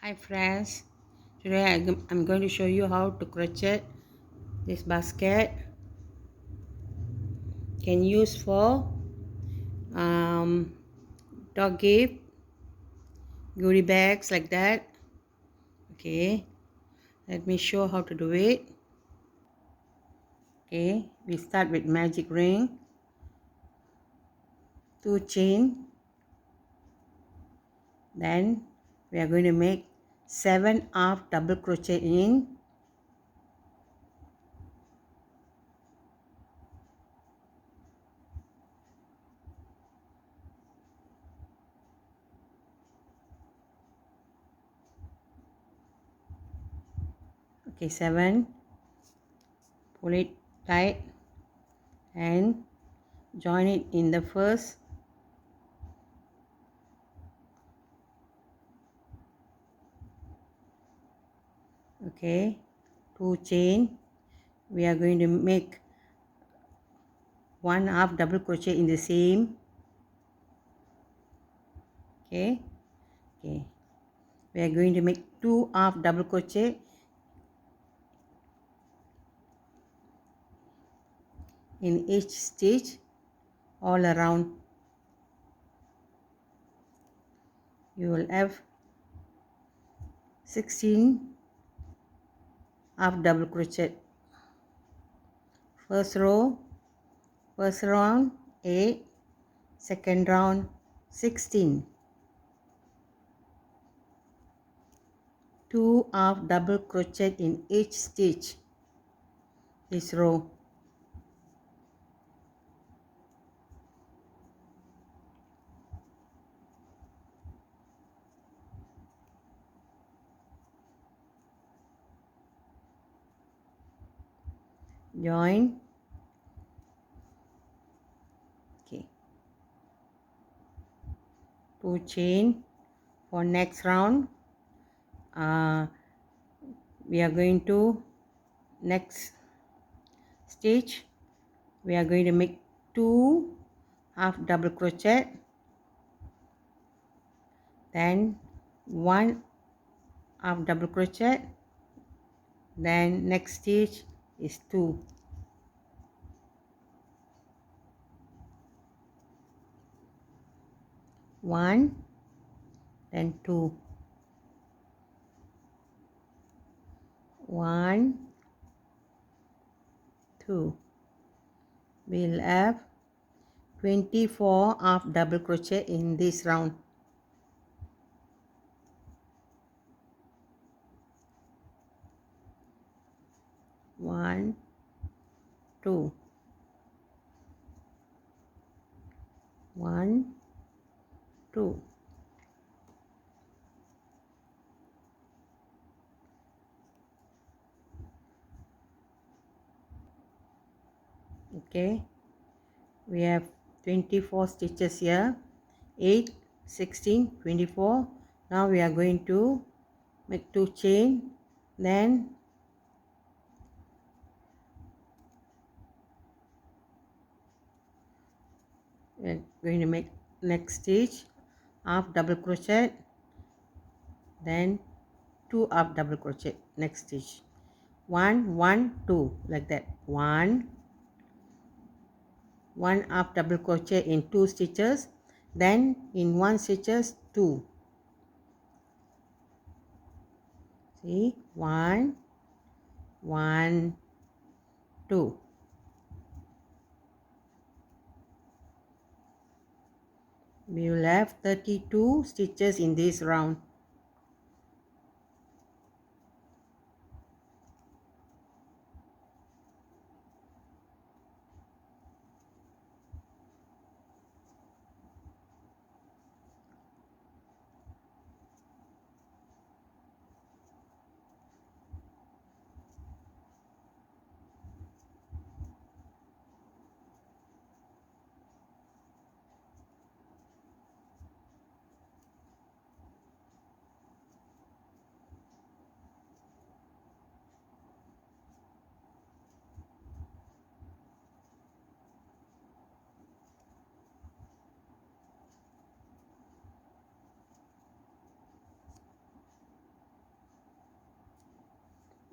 Hi friends, today I'm going to show you how to crochet this basket. Can use for um, dog gift, goodie bags like that. Okay, let me show how to do it. Okay, we start with magic ring, 2 chain, then we are going to make 7 half double crochet in. Okay, 7, pull it tight and join it in the first okay, 2 chain. We are going to make 1 half double crochet in the same. Okay, we are going to make 2 half double crochet in each stitch all around. You will have 16 half double crochet. First row, first round 8, second round 16. 2 half double crochet in each stitch this row. Join. Okay, 2 chain. For next round we are going to next stitch we are going to make 2 half double crochet, then 1 half double crochet, then next stitch is 2. One, then 2, 1, 2. We'll have 24 half double crochet in this round. One, 2, 1, 2. Okay, we have 24 stitches here, 8, 16, 24. Now we are going to make 2 chain, then we are going to make next stitch half double crochet, then 2 half double crochet next stitch. 1, 1, 2 like that. 1 half double crochet in 2 stitches, then in 1 stitches 2. See, 1, 1, 2. We will have 32 stitches in this round.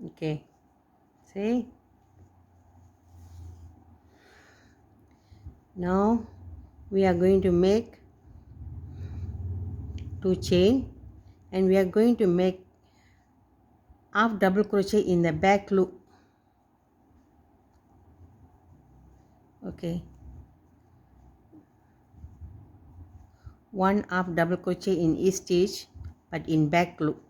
Okay, see, now we are going to make 2 chain, and we are going to make half double crochet in the back loop. Okay, 1 half double crochet in each stitch, but in back loop.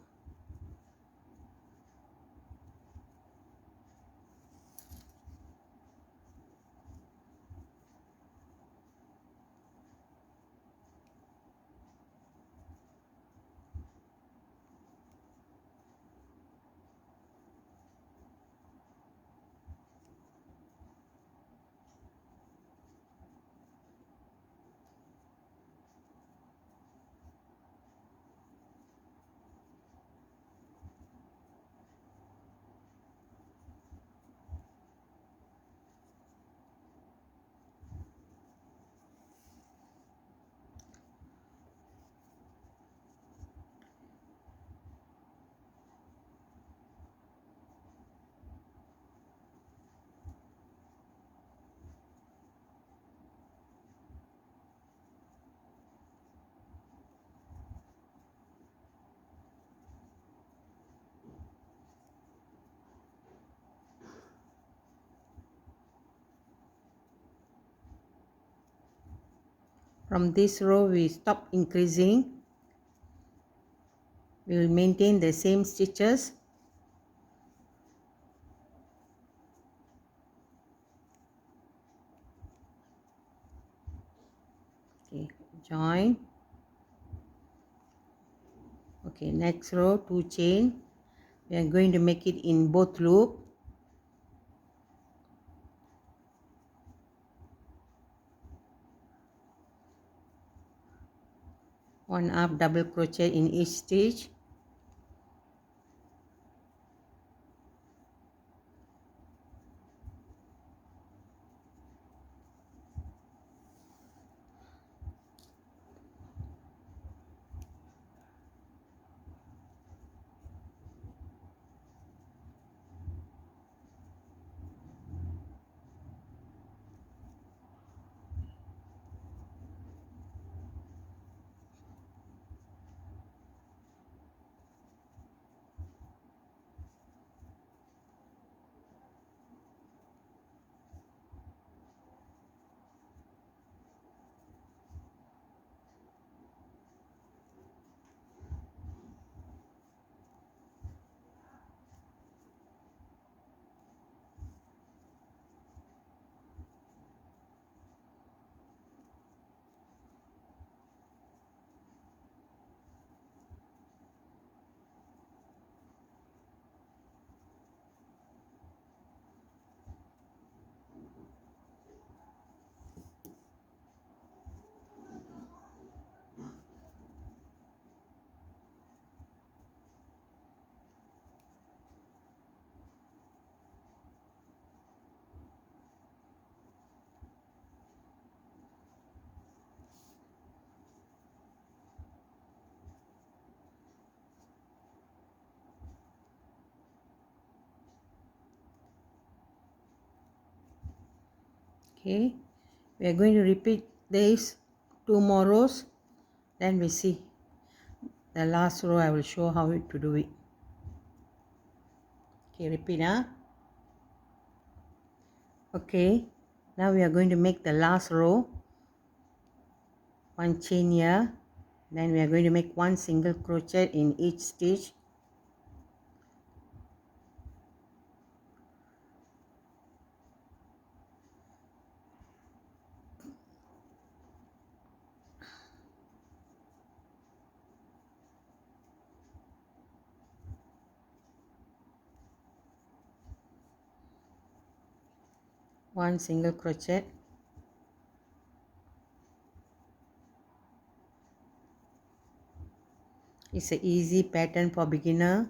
From this row we stop increasing. We will maintain the same stitches. Okay, join. Okay, next row 2 chain. We are going to make it in both loop. One half double crochet in each stitch. Okay, we are going to repeat this 2 more rows, then we see the last row. I will show how to do it. Okay, repeat. Okay, now we are going to make the last row. 1 chain here, then we are going to make 1 single crochet in each stitch. One single crochet. It's an easy pattern for beginner.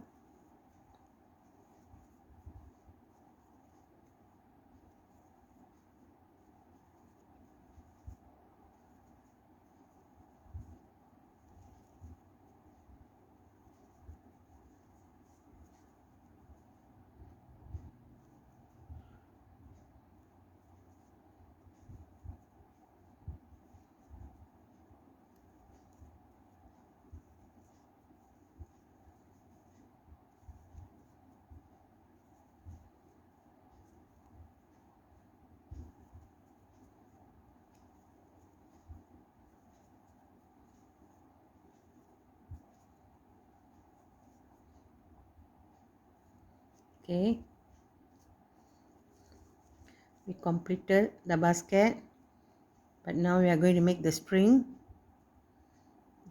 Okay, we completed the basket, but now we are going to make the string.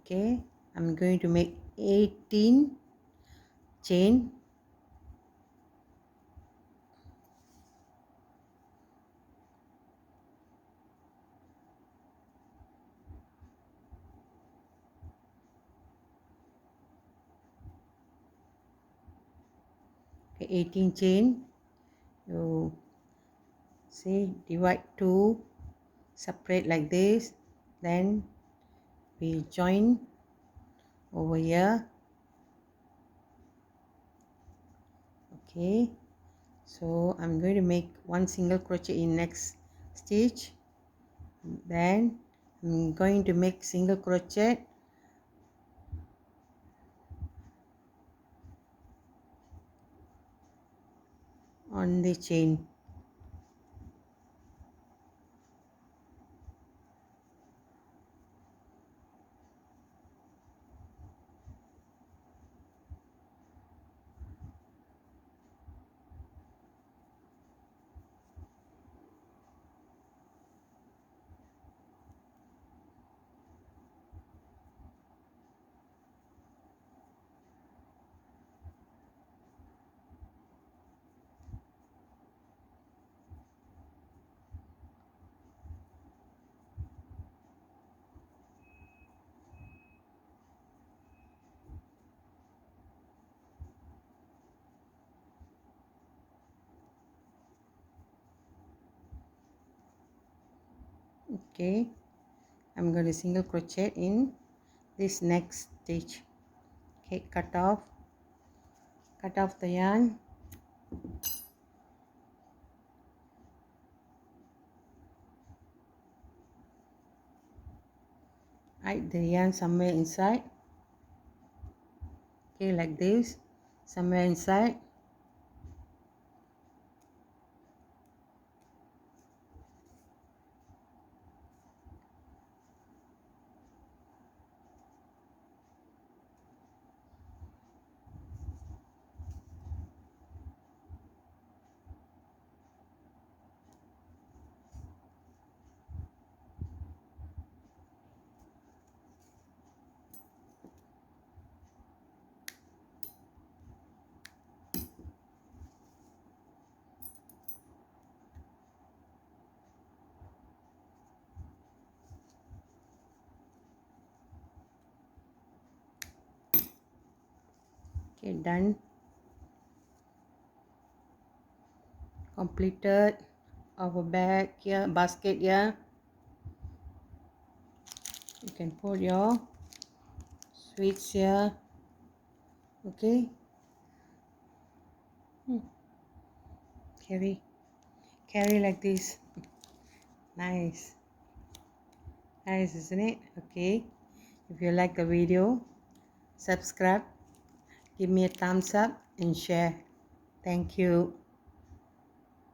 Okay, I'm going to make 18 chain. Okay, 18 chain. You see, divide two, separate like this, then we join over here. Okay, so I'm going to make one single crochet in next stitch, then I'm going to make single crochet on the chain. Okay, I'm going to single crochet in this next stitch. Okay, cut off the yarn. Hide the yarn somewhere inside. Okay, like this, somewhere inside. Okay, done. Completed our bag here, basket here. You can put your sweets here. Okay, carry like this. Nice, isn't it? Okay, if you like the video, subscribe, give me a thumbs up and share. Thank you.